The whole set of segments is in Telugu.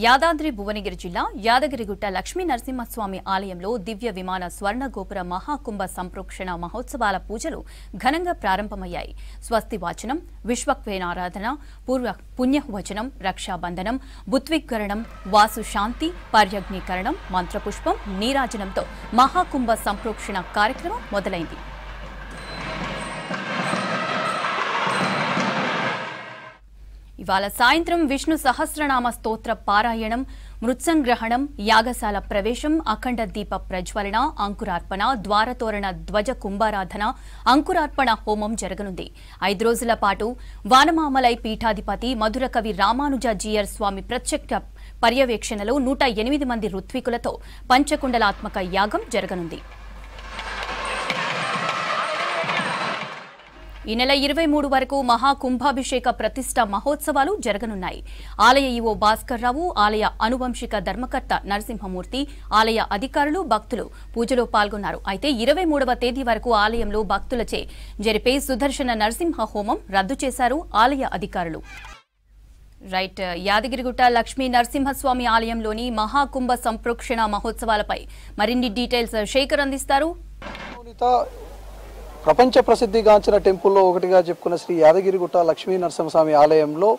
యాదాద్రి భువనగిరి జిల్లా యాదగిరిగుట్ట లక్ష్మీ నరసింహస్వామి ఆలయంలో దివ్య విమాన స్వర్ణ గోపుర మహాకుంభ సంప్రోక్షణ మహోత్సవాల పూజలు ఘనంగా ప్రారంభమయ్యాయి. స్వస్తి వాచనం, విశ్వక్సేనారాధన, పూర్వ పుణ్యవచనం, రక్షాబంధనం, బుద్విగ్కరణం, వాసు శాంతి, పర్యగ్నీకరణం, మంత్రపుష్పం, నీరాజనంతో మహాకుంభ సంప్రోక్షణ కార్యక్రమం మొదలైంది. ఇవాళ సాయంత్రం విష్ణు సహస్రనామ స్తోత్ర పారాయణం, మృత్సంగ్రహణం, యాగశాల ప్రవేశం, అఖండ దీప ప్రజ్వలన, అంకురార్పణ, ద్వారతోరణ ధ్వజ కుంభారాధన, అంకురార్పణ హోమం జరగనుంది. 5 రోజుల పాటు వానమామలై పీఠాధిపతి మధురకవి రామానుజాజీయర్ స్వామి ప్రత్యక్ష పర్యవేక్షణలో 108 మంది ఋత్వికులతో పంచకుండలాత్మక యాగం జరగనుంది. ఈ నెల 23 వరకు మహాకుంభాభిషేక ప్రతిష్ట మహోత్సవాలు జరగనున్నాయి. ఆలయ ఈవో భాస్కర్ రావు, ఆలయ అనువంశిక ధర్మకర్త నరసింహమూర్తి, ఆలయ అధికారులు, భక్తులు పూజలో పాల్గొన్నారు. అయితే 23వ తేదీ వరకు ఆలయంలో భక్తులచే జరిపే సుదర్శన నరసింహ హోమం రద్దు చేశారు ఆలయ అధికారులు. రైట్, యాదగిరిగుట్ట లక్ష్మీ నరసింహస్వామి ఆలయంలోని మహాకుంభ సంప్రోక్షణ మహోత్సవాలపై మరిన్ని డీటెయిల్స్ శేఖర్ అందిస్తారు. ప్రపంచ ప్రసిద్ధిగాంచిన టెంపుల్లో ఒకటిగా చెప్పుకున్న శ్రీ యాదగిరిగుట్ట లక్ష్మీ నరసింహస్వామి ఆలయంలో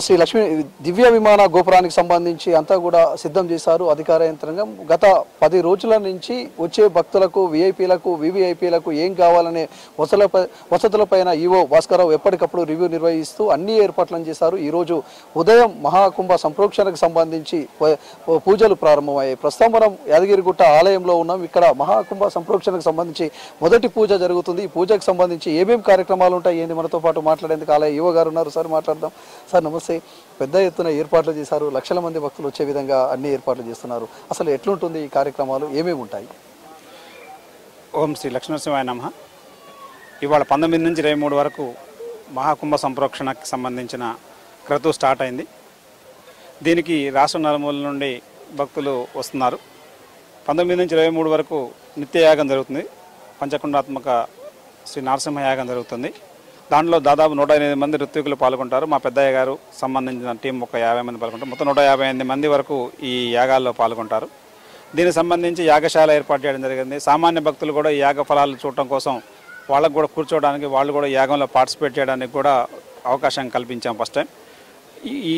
శ్రీ లక్ష్మీ దివ్య విమాన గోపురానికి సంబంధించి అంతా కూడా సిద్ధం చేశారు అధికార యంత్రాంగం. గత 10 రోజుల నుంచి వచ్చే భక్తులకు, విఐపీలకు, వివిఐపీలకు ఏం కావాలనే వసతులపైన ఈవో భాస్కరరావు ఎప్పటికప్పుడు రివ్యూ నిర్వహిస్తూ అన్ని ఏర్పాట్లను చేశారు. ఈరోజు ఉదయం మహాకుంభ సంప్రోక్షణకు సంబంధించి పూజలు ప్రారంభమయ్యాయి. ప్రస్తుతం మనం యాదగిరిగుట్ట ఆలయంలో ఉన్నాం. ఇక్కడ మహాకుంభ సంప్రోక్షణకు సంబంధించి మొదటి పూజ జరుగుతుంది. ఈ పూజకు సంబంధించి ఏమేమి కార్యక్రమాలు ఉంటాయి ఏంటి మనతో పాటు మాట్లాడేందుకు ఆలయ ఈవో గారు ఉన్నారు. సార్ మాట్లాడదాం. సార్ నమస్తే. పెద్ద ఎత్తున ఏర్పాట్లు చేశారు, లక్షల మంది భక్తులు వచ్చే విధంగా అన్ని ఏర్పాట్లు చేస్తున్నారు. అసలు ఎట్లుంటుంది ఈ కార్యక్రమాలు, ఏమేమి ఉంటాయి? ఓం శ్రీ లక్ష్మీనరసింహాయ నమః. ఇవాళ 19 నుంచి 23 వరకు మహాకుంభ సంప్రోక్షణకి సంబంధించిన క్రతువు స్టార్ట్ అయింది. దీనికి రాష్ట్ర నలుమూల నుండి భక్తులు వస్తున్నారు. 19 నుంచి 23 వరకు నిత్యయాగం జరుగుతుంది. పంచకుండాత్మక శ్రీ నరసింహ యాగం జరుగుతుంది. దాంట్లో దాదాపు 108 మంది ఋత్వికులు పాల్గొంటారు. మా పెద్దయ్య గారు సంబంధించిన టీం ఒక 50 మంది పాల్గొంటారు. మొత్తం 158 మంది వరకు ఈ యాగాల్లో పాల్గొంటారు. దీనికి సంబంధించి యాగశాల ఏర్పాటు చేయడం జరిగింది. సామాన్య భక్తులు కూడా ఈ యాగ ఫలాలు చూడటం కోసం వాళ్ళకు కూడా కూర్చోవడానికి, వాళ్ళు కూడా యాగంలో పార్టిసిపేట్ చేయడానికి కూడా అవకాశం కల్పించాం ఫస్ట్ టైం. ఈ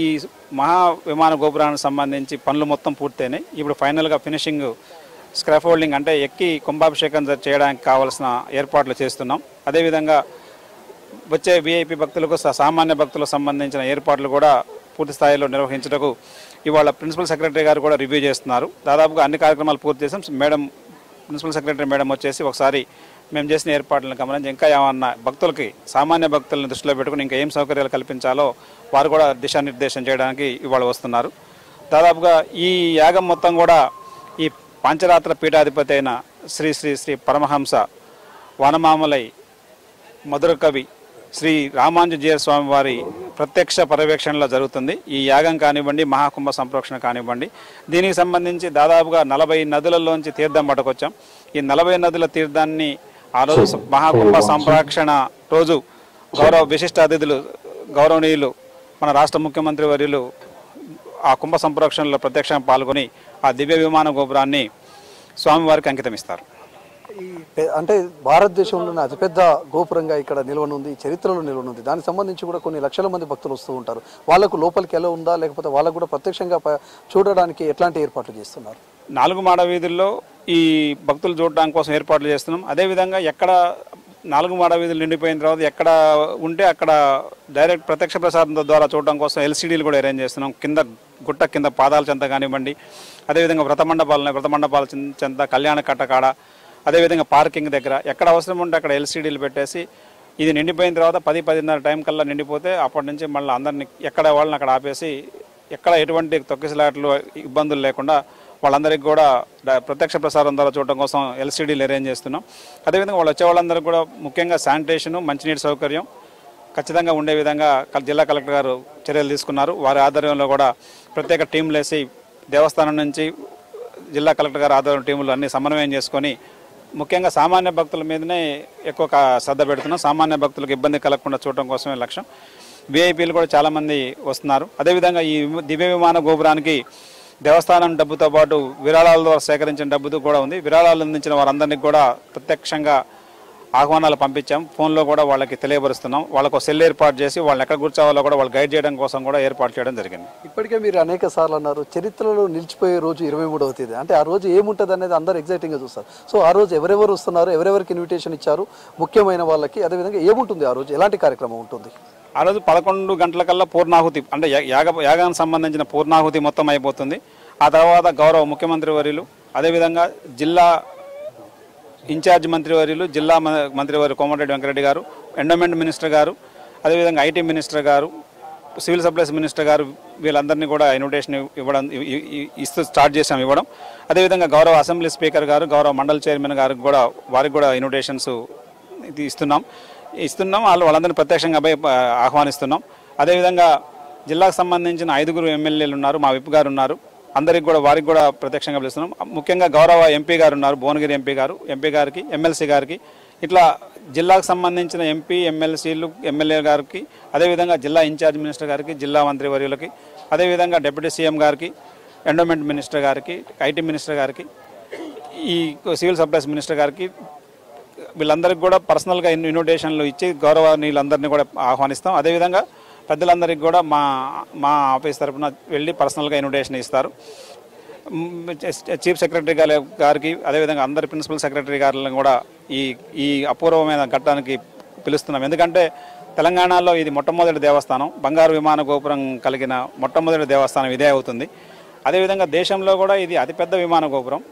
మహా విమాన గోపురానికి సంబంధించి పనులు మొత్తం పూర్తయినాయి. ఇప్పుడు ఫైనల్గా ఫినిషింగ్ స్క్రాఫోల్డింగ్ అంటే ఎక్కి కుంభాభిషేకం చేయడానికి కావాల్సిన ఏర్పాట్లు చేస్తున్నాం. అదేవిధంగా వచ్చే విఐపి భక్తులకు, సామాన్య భక్తులకు సంబంధించిన ఏర్పాట్లు కూడా పూర్తి స్థాయిలో నిర్వహించడానికి ఇవాళ ప్రిన్సిపల్ సెక్రటరీ గారు కూడా రివ్యూ చేస్తున్నారు. దాదాపుగా అన్ని కార్యక్రమాలు పూర్తి చేసాం. మేడం, ప్రిన్సిపల్ సెక్రటరీ మేడం వచ్చేసి ఒకసారి మేము చేసిన ఏర్పాట్లను గమనించి ఇంకా ఏమన్నా భక్తులకి, సామాన్య భక్తులను దృష్టిలో పెట్టుకుని ఇంకా ఏం సౌకర్యాలు కల్పించాలో వారు కూడా దిశానిర్దేశం చేయడానికి ఇవాళ వస్తున్నారు. దాదాపుగా ఈ యాగం మొత్తం కూడా ఈ పాంచరాత్ర పీఠాధిపతి అయిన శ్రీ శ్రీ శ్రీ పరమహంస వనమామలై మధురకవి శ్రీ రామానుజాజీయర్ స్వామి వారి ప్రత్యక్ష పర్యవేక్షణలో జరుగుతుంది. ఈ యాగం కానివ్వండి, మహాకుంభ సంప్రోక్షణ కానివ్వండి. దీనికి సంబంధించి దాదాపుగా 40 నదులలోంచి తీర్థం పట్టుకొచ్చాం. ఈ 40 నదుల తీర్థాన్ని ఆ రోజు మహాకుంభ సంప్రోక్షణ రోజు విశిష్ట అతిథులు, గౌరవనీయులు మన రాష్ట్ర ముఖ్యమంత్రి వర్యులు ఆ కుంభ సంప్రోక్షణలో ప్రత్యక్షంగా పాల్గొని ఆ దివ్య విమాన గోపురాన్ని స్వామివారికి అంకితం ఇస్తారు. అంటే భారతదేశంలోనే అతిపెద్ద గోపురంగా ఇక్కడ నిల్వనుంది, చరిత్రలో నిల్వనుంది. దానికి సంబంధించి కూడా కొన్ని లక్షల మంది భక్తులు వస్తూ ఉంటారు. వాళ్ళకు లోపలికి ఎలా ఉందా, లేకపోతే వాళ్ళకు కూడా ప్రత్యక్షంగా చూడడానికి ఎట్లాంటి ఏర్పాట్లు చేస్తున్నారు? 4 మాడ వీధుల్లో ఈ భక్తులు చూడడానికి కోసం ఏర్పాట్లు చేస్తున్నాం. అదేవిధంగా ఎక్కడ 4 మాడ వీధులు నిండిపోయిన తర్వాత ఎక్కడ ఉంటే అక్కడ డైరెక్ట్ ప్రత్యక్ష ప్రసాదం ద్వారా చూడడం కోసం ఎల్సీడీలు కూడా అరేంజ్ చేస్తున్నాం. కింద గుట్ట కింద పాదాల చెంత కానివ్వండి, అదేవిధంగా వ్రతమండపాల చెంత, కళ్యాణ కట్టకాడ, అదేవిధంగా పార్కింగ్ దగ్గర ఎక్కడ అవసరం ఉంటే అక్కడ ఎల్సీడీలు పెట్టేసి ఇది నిండిపోయిన తర్వాత 10-10:30 టైం కల్లా నిండిపోతే అప్పటి నుంచి మళ్ళీ అందరినీ ఎక్కడ వాళ్ళని అక్కడ ఆపేసి ఎక్కడ ఎటువంటి తొక్కిసలాట్లు, ఇబ్బందులు లేకుండా వాళ్ళందరికీ కూడా ప్రత్యక్ష ప్రసారం ద్వారా చూడటం కోసం ఎల్సీడీలు అరేంజ్ చేస్తున్నాం. అదేవిధంగా వాళ్ళు వచ్చే వాళ్ళందరికీ కూడా ముఖ్యంగా శానిటేషను, మంచినీటి సౌకర్యం ఖచ్చితంగా ఉండే విధంగా జిల్లా కలెక్టర్ గారు చర్యలు తీసుకున్నారు. వారి ఆధ్వర్యంలో కూడా ప్రత్యేక టీంలు వేసి దేవస్థానం నుంచి జిల్లా కలెక్టర్ గారు ఆధ్వర్యం టీములు అన్ని సమన్వయం చేసుకొని ముఖ్యంగా సామాన్య భక్తుల మీదనే ఎక్కువ శ్రద్ధ పెడుతున్నాం. సామాన్య భక్తులకు ఇబ్బంది కలగకుండా చూడటం కోసమే లక్ష్యం. విఐపీలు కూడా చాలామంది వస్తున్నారు. అదేవిధంగా ఈ దివ్య విమాన గోపురానికి దేవస్థానం డబ్బుతో పాటు విరాళాల ద్వారా సేకరించిన డబ్బుతో కూడా ఉంది. విరాళాలు అందించిన వారందరినీ కూడా ప్రత్యక్షంగా ఆహ్వానాలు పంపించాం. ఫోన్లో కూడా వాళ్ళకి తెలియపరుస్తున్నాం. వాళ్ళకు సెల్ ఏర్పాటు చేసి వాళ్ళని ఎక్కడ కూర్చోవాలో కూడా వాళ్ళు గైడ్ చేయడం కోసం కూడా ఏర్పాటు చేయడం జరిగింది. ఇప్పటికే మీరు అనేక సార్లు అన్నారు చరిత్రలో నిలిచిపోయే రోజు 23వ తేదీ, అంటే ఆ రోజు ఏముంటుంది అనేది అందరూ ఎగ్జైటింగ్గా చూస్తారు. సో ఆ రోజు ఎవరెవరు వస్తున్నారు, ఎవరెవరికి ఇన్విటేషన్ ఇచ్చారు, ముఖ్యమైన వాళ్ళకి, అదేవిధంగా ఏముంటుంది ఆ రోజు, ఎలాంటి కార్యక్రమం ఉంటుంది? ఆ రోజు 11 గంటలకల్లా పూర్ణాహుతి అంటే యాగానికి సంబంధించిన పూర్ణాహుతి మొత్తం అయిపోతుంది. ఆ తర్వాత గౌరవ ముఖ్యమంత్రి వర్యులు, అదేవిధంగా జిల్లా ఇన్ఛార్జ్ మంత్రివర్యులు, జిల్లా మంత్రివర్యులు కోమటిరెడ్డి వెంకరెడ్డి గారు, ఎండోమెంట్ మినిస్టర్ గారు, అదేవిధంగా ఐటీ మినిస్టర్ గారు, సివిల్ సప్లైస్ మినిస్టర్ గారు, వీళ్ళందరినీ కూడా ఇన్విటేషన్ ఇస్తూ స్టార్ట్ చేసాం ఇవ్వడం. అదేవిధంగా గౌరవ అసెంబ్లీ స్పీకర్ గారు, గౌరవ మండల్ చైర్మన్ గారికి కూడా వారికి కూడా ఇన్విటేషన్స్ ఇస్తున్నాం. వాళ్ళందరినీ ప్రత్యక్షంగా ఆహ్వానిస్తున్నాం. అదేవిధంగా జిల్లాకు సంబంధించిన 5 ఎమ్మెల్యేలు ఉన్నారు, మా విప్ గారు ఉన్నారు. అందరికి కూడా వారికి కూడా ప్రత్యక్షంగా పిలుస్తున్నాం. ముఖ్యంగా గౌరవ ఎంపీ గారు ఉన్నారు, భువనగిరి ఎంపీ గారికి, ఎమ్మెల్సీ గారికి, ఇట్లా జిల్లాకు సంబంధించిన ఎంపీ, ఎమ్మెల్సీలు, ఎమ్మెల్యే గారికి, అదేవిధంగా జిల్లా ఇన్ఛార్జ్ మినిస్టర్ గారికి, జిల్లా మంత్రి వర్యులకి, అదేవిధంగా డిప్యూటీ సీఎం గారికి, ఎండోమెంట్ మినిస్టర్ గారికి, ఐటీ మినిస్టర్ గారికి, ఈ సివిల్ సప్లైస్ మినిస్టర్ గారికి, వీళ్ళందరికీ కూడా పర్సనల్గా ఇన్విటేషన్లు ఇచ్చి గౌరవనీయులందరినీ కూడా ఆహ్వానిస్తాం. అదేవిధంగా పెద్దలందరికీ కూడా మా ఆఫీస్ తరఫున వెళ్ళి పర్సనల్గా ఇన్విటేషన్ ఇస్తారు. చీఫ్ సెక్రటరీ గారికి, అదేవిధంగా అందరి ప్రిన్సిపల్ సెక్రటరీ గారులను కూడా ఈ అపూర్వమైన ఘట్టానికి పిలుస్తున్నాం. ఎందుకంటే తెలంగాణలో ఇది మొట్టమొదటి దేవస్థానం, బంగారు విమాన గోపురం కలిగిన మొట్టమొదటి దేవస్థానం ఇదే అవుతుంది. అదేవిధంగా దేశంలో కూడా ఇది అతిపెద్ద విమాన గోపురం,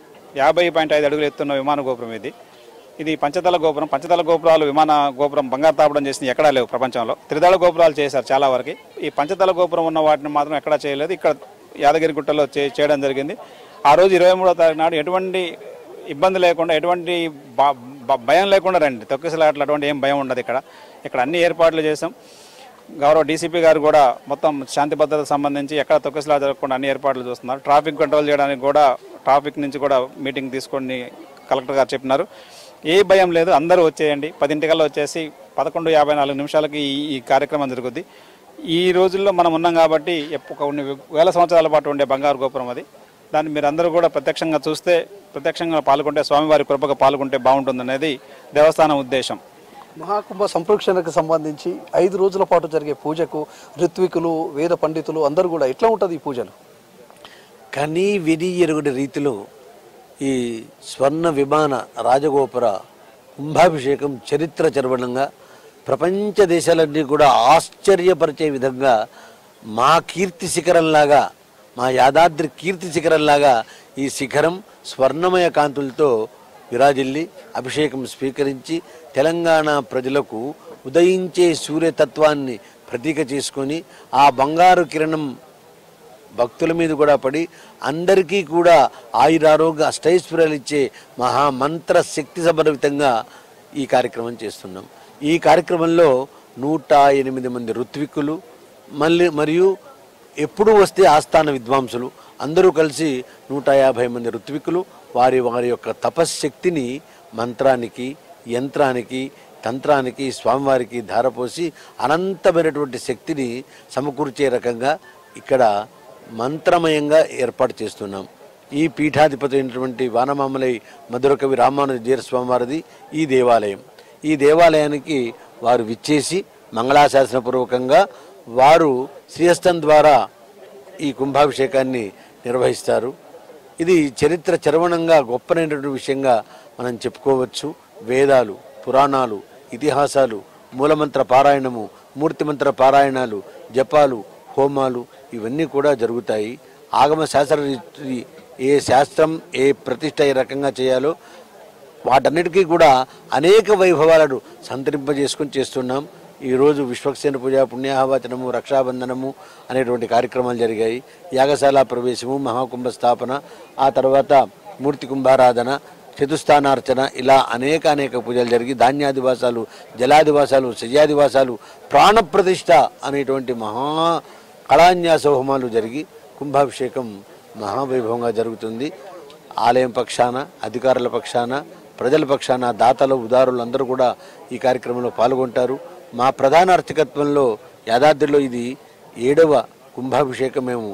50.5 అడుగులు ఎత్తున్న విమాన గోపురం ఇది పంచతల గోపురం. పంచతల గోపురాలు విమాన గోపురం బంగారు తాపడం చేసింది ఎక్కడా లేవు ప్రపంచంలో. త్రిదళ గోపురాలు చేశారు చాలా వరకు. ఈ పంచతల గోపురం ఉన్న వాటిని మాత్రం ఎక్కడా చేయలేదు. ఇక్కడ యాదగిరిగుట్టలో చేయడం జరిగింది. ఆ రోజు 23వ తారీఖు నాడు ఎటువంటి ఇబ్బంది లేకుండా, ఎటువంటి భయం లేకుండా రండి. తొక్కిసలాట్లు అటువంటి ఏం భయం ఉండదు. ఇక్కడ అన్ని ఏర్పాట్లు చేసాం. గౌరవ డీసీపీ గారు కూడా మొత్తం శాంతి భద్రతకు సంబంధించి ఎక్కడ తొక్కిసలా జరగకుండా అన్ని ఏర్పాట్లు చూస్తున్నారు. ట్రాఫిక్ కంట్రోల్ చేయడానికి కూడా ట్రాఫిక్ నుంచి కూడా మీటింగ్ తీసుకొని కలెక్టర్ గారు చెప్పినారు. ఏ భయం లేదు, అందరూ వచ్చేయండి. 10 వచ్చేసి 11:54 ఈ కార్యక్రమం జరుగుద్ది. ఈ రోజుల్లో మనం ఉన్నాం కాబట్టి కొన్ని వేల సంవత్సరాల పాటు ఉండే బంగారు గోపురం అది. దాన్ని మీరు అందరూ కూడా ప్రత్యక్షంగా చూస్తే, ప్రత్యక్షంగా పాల్గొంటే, స్వామివారి కృపగా పాల్గొంటే బాగుంటుందనేది దేవస్థానం ఉద్దేశం. మహాకుంభ సంప్రోక్షణకు సంబంధించి 5 రోజుల పాటు జరిగే పూజకు ఋత్వికులు, వేద పండితులు అందరూ కూడా ఎట్లా ఉంటుంది ఈ పూజలు? కనీ విని ఎరుగుడి రీతిలో ఈ స్వర్ణ విమాన రాజగోపుర కుంభాభిషేకం చరిత్ర చరవణంగా ప్రపంచ దేశాలన్నీ కూడా ఆశ్చర్యపరిచే విధంగా మా కీర్తి శిఖరంలాగా, మా యాదాద్రి కీర్తి శిఖరంలాగా ఈ శిఖరం స్వర్ణమయ కాంతులతో విరాజిల్లి అభిషేకం స్వీకరించి తెలంగాణ ప్రజలకు ఉదయించే సూర్యతత్వాన్ని ప్రతీక చేసుకొని ఆ బంగారు కిరణం భక్తుల మీద కూడా పడి అందరికీ కూడా ఆయురారోగ్య అష్టైశ్వర్యాలు ఇచ్చే మహామంత్ర శక్తి సమన్వితంగా ఈ కార్యక్రమం చేస్తున్నాం. ఈ కార్యక్రమంలో 108 మంది ఋత్వికులు మరియు ఎప్పుడు వస్తే ఆస్థాన విద్వాంసులు అందరూ కలిసి 150 మంది ఋత్వికులు వారి యొక్క తపశ్శక్తిని మంత్రానికి, యంత్రానికి, తంత్రానికి, స్వామివారికి ధారపోసి అనంతమైనటువంటి శక్తిని సమకూర్చే రకంగా ఇక్కడ మంత్రమయంగా ఏర్పాటు చేస్తున్నాం. ఈ పీఠాధిపతి అయినటువంటి వానమామలై మధురకవి రామానుజ జీరస్వామివారిది ఈ దేవాలయం. ఈ దేవాలయానికి వారు విచ్చేసి మంగళాశాసనపూర్వకంగా వారు శ్రీహస్తం ద్వారా ఈ కుంభాభిషేకాన్ని నిర్వహిస్తారు. ఇది చరిత్ర చరవణంగా గొప్పనైనటువంటి విషయంగా మనం చెప్పుకోవచ్చు. వేదాలు, పురాణాలు, ఇతిహాసాలు, మూలమంత్ర పారాయణము, మూర్తిమంత్ర పారాయణాలు, జపాలు, హోమాలు ఇవన్నీ కూడా జరుగుతాయి. ఆగమ శాస్త్ర ఏ శాస్త్రం, ఏ ప్రతిష్ట ఏ రకంగా చేయాలో వాటన్నిటికీ కూడా అనేక వైభవాలను సంతరింపజేసుకొని చేస్తున్నాం. ఈరోజు విశ్వక్సేన పూజ, పుణ్యాహవచనము, రక్షాబంధనము అనేటువంటి కార్యక్రమాలు జరిగాయి. యాగశాల ప్రవేశము, మహాకుంభ స్థాపన, ఆ తర్వాత మూర్తి కుంభారాధన, చతుస్థానార్చన, ఇలా అనేక పూజలు జరిగి ధాన్యాదివాసాలు, జలాదివాసాలు, శయ్యాదివాసాలు, ప్రాణప్రతిష్ఠ అనేటువంటి మహా కళాన్యాస హోమాలు జరిగి కుంభాభిషేకం మహావైభవంగా జరుగుతుంది. ఆలయం పక్షాన, అధికారుల పక్షాన, ప్రజల పక్షాన, దాతలు, ఉదారులు అందరూ కూడా ఈ కార్యక్రమంలో పాల్గొంటారు. మా ప్రధాన అర్చకత్వంలో యాదాద్రిలో ఇది 7వ కుంభాభిషేకం మేము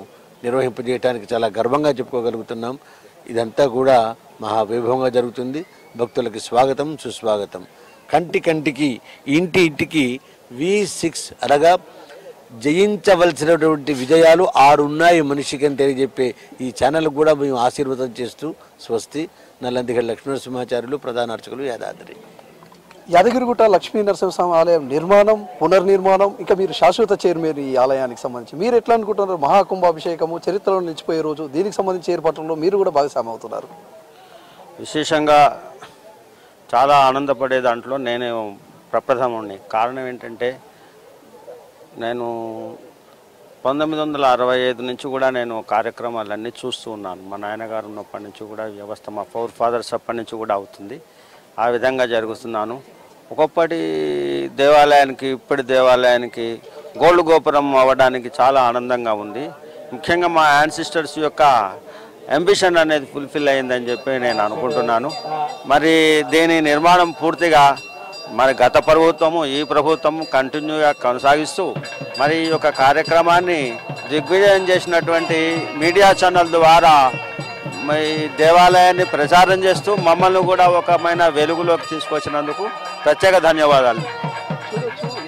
నిర్వహింపజేయడానికి చాలా గర్వంగా చెప్పుకోగలుగుతున్నాం. ఇదంతా కూడా మహావైభవంగా జరుగుతుంది. భక్తులకి స్వాగతం సుస్వాగతం. కంటికి ఇంటి ఇంటికి V6 అనగా జయించవలసినటువంటి విజయాలు 6 ఉన్నాయి మనిషికి అని తెలియజెప్పే ఈ ఛానల్ కూడా మేము ఆశీర్వాదం చేస్తూ స్వస్తి. నల్లందిగడ్డ లక్ష్మీనరసింహాచార్యులు, ప్రధాన అర్చకులు, యాదాద్రి. యాదగిరిగుట్ట లక్ష్మీ నరసింహస్వామి ఆలయం నిర్మాణం, పునర్నిర్మాణం, ఇంకా మీరు శాశ్వత చైర్మన్ ఈ ఆలయానికి సంబంధించి మీరు ఎట్లా అనుకుంటున్నారు? మహాకుంభాభిషేకము చరిత్రలో నిలిచిపోయే రోజు, దీనికి సంబంధించి ఏర్పాట్లలో మీరు కూడా భాగస్వామి అవుతున్నారు. విశేషంగా చాలా ఆనందపడే దాంట్లో నేను ప్రప్రథముని. కారణం ఏంటంటే నేను 1965 నుంచి కూడా నేను కార్యక్రమాలన్నీ చూస్తూ ఉన్నాను. మా నాయనగారు ఉన్నప్పటి నుంచి కూడా వ్యవస్థ, మా ఫోర్ ఫాదర్స్ అప్పటి నుంచి కూడా అవుతుంది. ఆ విధంగా జరుగుతున్నాను. ఒకప్పటి దేవాలయానికి ఇప్పటి దేవాలయానికి గోల్డ్ గోపురం అవ్వడానికి చాలా ఆనందంగా ఉంది. ముఖ్యంగా మా యాన్సిస్టర్స్ యొక్క అంబిషన్ అనేది ఫుల్ఫిల్ అయిందని చెప్పి నేను అనుకుంటున్నాను. మరి దీని నిర్మాణం పూర్తిగా మరి గత ప్రభుత్వము, ఈ ప్రభుత్వము కంటిన్యూగా కొనసాగిస్తూ మరి ఈ యొక్క కార్యక్రమాన్ని దిగ్విజయం చేసినటువంటి మీడియా ఛానల్ ద్వారా మరి దేవాలయాన్ని ప్రచారం చేస్తూ మమ్మల్ని కూడా ఒకమైన వెలుగులోకి తీసుకొచ్చినందుకు ప్రత్యేక ధన్యవాదాలు.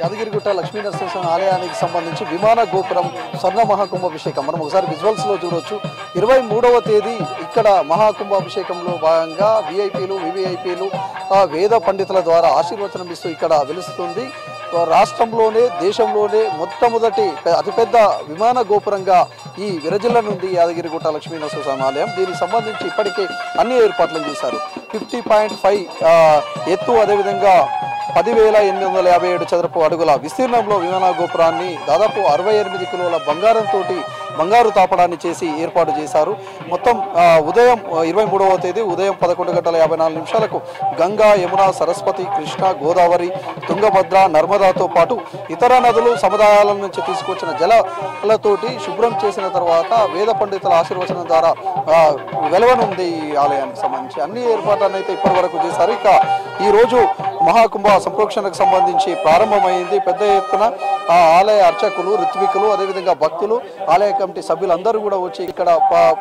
యాదగిరిగుట్ట లక్ష్మీ నరసింహస్వామి ఆలయానికి సంబంధించి విమాన గోపురం స్వర్ణ మహాకుంభాభిషేకం మనం ఒకసారి విజువల్స్లో చూడవచ్చు. 23వ తేదీ ఇక్కడ మహాకుంభాభిషేకంలో భాగంగా విఐపీలు, వివిఐపీలు, వేద పండితుల ద్వారా ఆశీర్వచనం ఇస్తూ ఇక్కడ వెలుస్తుంది. రాష్ట్రంలోనే, దేశంలోనే మొట్టమొదటి అతిపెద్ద విమాన గోపురంగా ఈ విరజిల్లనుంది యాదగిరిగుట్ట లక్ష్మీ నరసింహస్వామి ఆలయం. దీనికి సంబంధించి ఇప్పటికే అన్ని ఏర్పాట్లు చేశారు. 50.5 ఎత్తు, అదేవిధంగా 10,857 చదరపు అడుగుల విస్తీర్ణంలో విమాన గోపురాన్ని దాదాపు 68 కిలోల బంగారు తాపడాన్ని చేసి ఏర్పాటు చేశారు. మొత్తం ఉదయం 23వ తేదీ ఉదయం 11:54 గంగా, యమున, సరస్వతి, కృష్ణ, గోదావరి, తుంగభద్ర, నర్మదాతో పాటు ఇతర నదులు, సముదాయాల నుంచి తీసుకొచ్చిన జలాలతోటి శుభ్రం చేసిన తర్వాత వేద పండితుల ఆశీర్వచనం ద్వారా వెలవనుంది ఈ ఆలయానికి సంబంధించి. అన్ని ఏర్పాట్లను అయితే ఇప్పటి వరకు చేశారు. ఇక ఈరోజు మహాకుంభ సంప్రోక్షణకు సంబంధించి ప్రారంభమైంది. పెద్ద ఎత్తున ఆలయ అర్చకులు, ఋత్వికులు, అదేవిధంగా భక్తులు, ఆలయ కమిటీ సభ్యులందరూ కూడా వచ్చి ఇక్కడ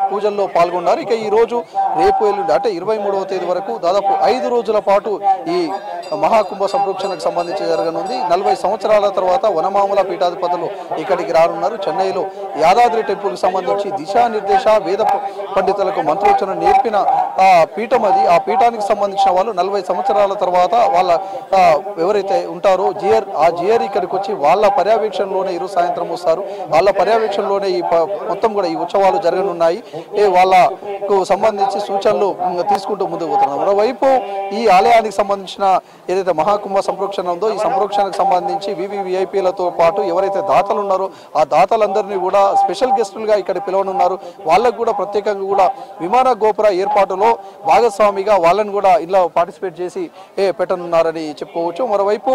పూజల్లో పాల్గొన్నారు. ఇక ఈ రోజు, రేపు, ఎల్లుండి అంటే 23వ తేదీ వరకు దాదాపు 5 రోజుల పాటు ఈ మహాకుంభ సంప్రోక్షణకు సంబంధించి జరగనుంది. 40 సంవత్సరాల తర్వాత వనమామల పీఠాధిపతులు ఇక్కడికి రానున్నారు. చెన్నైలో యాదాద్రి టెంపుల్కి సంబంధించి దిశానిర్దేశ వేద పండితులకు మంత్రోచ్చరణ నేర్పిన పీఠం అది. ఆ పీఠానికి సంబంధించిన వాళ్ళు 40 సంవత్సరాల తర్వాత వాళ్ళ ఎవరైతే ఉంటారో జియర్ ఇక్కడికి వచ్చి వాళ్ళ పర్యవేక్షణలోనే ఈరోజు సాయంత్రం వస్తారు. వాళ్ళ పర్యవేక్షణలోనే ఈ మొత్తం కూడా ఈ ఉత్సవాలు జరగనున్నాయి. వాళ్ళకు సంబంధించి సూచనలు తీసుకుంటూ ముందుకు పోతున్నారు. మరోవైపు ఈ ఆలయానికి సంబంధించిన ఏదైతే మహాకుంభ సంప్రోక్షణ ఉందో ఈ సంప్రోక్షణకు సంబంధించి వివిఐపీలతో పాటు ఎవరైతే దాతలు ఉన్నారో ఆ దాతలందరినీ కూడా స్పెషల్ గెస్టులుగా ఇక్కడ పిలవనున్నారు. వాళ్ళకు కూడా ప్రత్యేకంగా కూడా విమాన గోపుర ఏర్పాటులో భాగస్వామిగా వాళ్ళని కూడా ఇలా పార్టిసిపేట్ చేసి పెట్టనున్నారని చెప్పుకోవచ్చు. మరోవైపు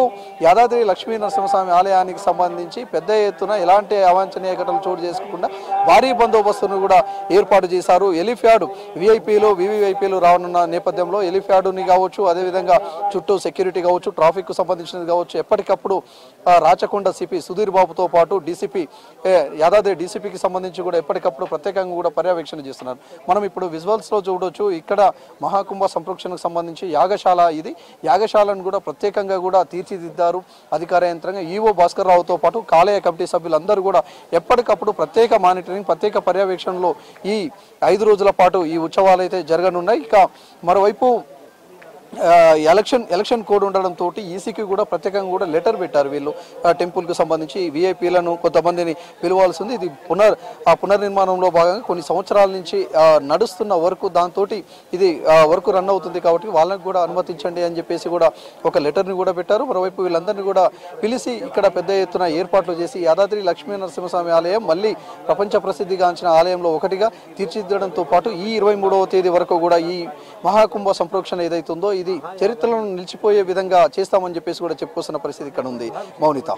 యాదాద్రి లక్ష్మీ నరసింహస్వామి ఆలయానికి సంబంధించి పెద్ద ఎత్తున ఎలాంటి అవాంఛనీయ ఘటనలు చోటు చేసుకోకుండా భారీ బందోబస్తును కూడా ఏర్పాటు చేశారు. ఎలిఫ్యాడ్ విఐపీలు, వివిఐపీలు రానున్న నేపథ్యంలో ఎలిఫ్యాడ్ని కావచ్చు, అదేవిధంగా చుట్టూ సెక్యూరిటీ కావచ్చు, ట్రాఫిక్ విషయానికి కావచ్చు ఎప్పటికప్పుడు రాచకొండ సిపి సుధీర్ బాబుతో పాటు డీసీపీ యాదాద్రి డీసీపీకి సంబంధించి కూడా ఎప్పటికప్పుడు ప్రత్యేకంగా కూడా పర్యవేక్షణ చేస్తున్నారు. మనం ఇప్పుడు విజువల్స్లో చూడవచ్చు. ఇక్కడ మహాకుంభ సంప్రోక్షణకు సంబంధించి యాగశాల, ఇది యాగశాలను కూడా ప్రత్యేకంగా కూడా తీర్చిదిద్దారు అధికార యంత్రంగా. ఈవో భాస్కర్ రావుతో పాటు ఆలయ కమిటీ సభ్యులందరూ కూడా ఎప్పటికప్పుడు ప్రత్యేక మానిటరింగ్, ప్రత్యేక పర్యవేక్షణలో ఈ 5 రోజుల పాటు ఈ ఉత్సవాలు అయితే జరగనున్నాయి. ఇక మరోవైపు ఎలక్షన్ కోడ్ ఉండడంతో ఈసీకి కూడా ప్రత్యేకంగా కూడా లెటర్ పెట్టారు. వీళ్ళు టెంపుల్కి సంబంధించి విఐపీలను కొంతమందిని పిలవాల్సి ఉంది. ఇది పునర్నిర్మాణంలో భాగంగా కొన్ని సంవత్సరాల నుంచి నడుస్తున్న వర్క్, దాంతో ఇది వర్క్ రన్ అవుతుంది కాబట్టి వాళ్ళకి కూడా అనుమతించండి అని చెప్పేసి కూడా ఒక లెటర్ని కూడా పెట్టారు. మరోవైపు వీళ్ళందరినీ కూడా పిలిచి ఇక్కడ పెద్ద ఎత్తున ఏర్పాట్లు చేసి యాదాద్రి లక్ష్మీ నరసింహస్వామి ఆలయం మళ్ళీ ప్రపంచ ప్రసిద్ధిగాంచిన ఆలయంలో ఒకటిగా తీర్చిదిద్దడంతో పాటు ఈ 23వ తేదీ వరకు కూడా ఈ మహాకుంభ సంప్రోక్షణ ఏదైతుందో ఇది చరిత్రలో నిలిచిపోయే విధంగా చేస్తామని చెప్పేసి కూడా చెప్పుకొస్తున్న పరిస్థితి ఇక్కడ ఉంది. మౌనిత.